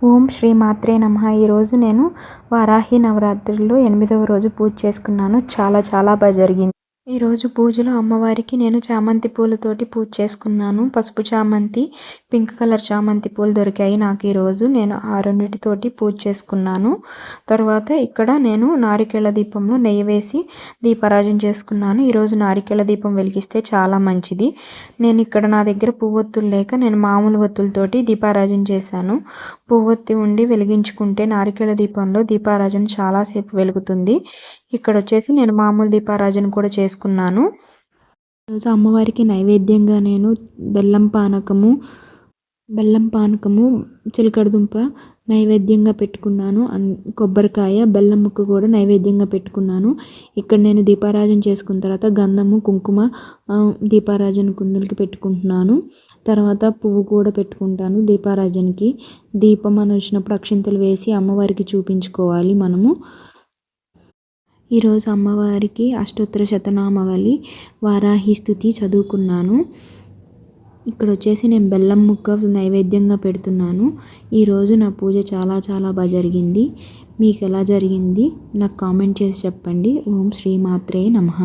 ఓం శ్రీ మాత్రే నమః. ఈరోజు నేను వారాహి నవరాత్రుల్లో 8వ రోజు పూజ చేసుకున్నాను. చాలా బాగా జరిగింది. ఈరోజు పూజలో అమ్మవారికి నేను చామంతి పూలతోటి పూజ చేసుకున్నాను. పసుపు చామంతి, పింక్ కలర్ చామంతి పూలు దొరికాయి నాకు ఈరోజు. నేను ఆ రెండిటితోటి పూజ చేసుకున్నాను. తర్వాత ఇక్కడ నేను నారికేళ దీపంలో నెయ్యి వేసి దీపారాజన చేసుకున్నాను. ఈరోజు నారికేళ దీపం వెలిగిస్తే చాలా మంచిది. నేను ఇక్కడ నా దగ్గర పువ్వొత్తులు లేక నేను మామూలు ఒత్తులతోటి దీపారాజన చేశాను. పువ్వొత్తి ఉండి వెలిగించుకుంటే నారికేళ దీపంలో దీపారాజన చాలాసేపు వెలుగుతుంది. ఇక్కడ వచ్చేసి నేను మామూలు దీపారాజన కూడా చేసుకున్నాను. ఈరోజు అమ్మవారికి నైవేద్యంగా నేను బెల్లం పానకము చిలకడదుంప నైవేద్యంగా పెట్టుకున్నాను. కొబ్బరికాయ, బెల్లం ముక్క కూడా నైవేద్యంగా పెట్టుకున్నాను. ఇక్కడ నేను దీపారాజన చేసుకున్న తర్వాత గంధము, కుంకుమ దీపారాజన కుందులకి పెట్టుకుంటున్నాను. తర్వాత పువ్వు కూడా పెట్టుకుంటాను దీపారాజనకి. దీపం అని వచ్చినప్పుడు అక్షింతలు వేసి అమ్మవారికి చూపించుకోవాలి మనము. ఈరోజు అమ్మవారికి అష్టోత్తర శతనామావళి వారాహి స్తుతి చదువుకున్నాను. ఇక్కడ వచ్చేసి నేను బెల్లం ముక్క నైవేద్యంగా పెడుతున్నాను. ఈరోజు నా పూజ చాలా బాగా జరిగింది. మీకు ఎలా జరిగింది నాకు కామెంట్ చేసి చెప్పండి. ఓం శ్రీ మాత్రే నమః.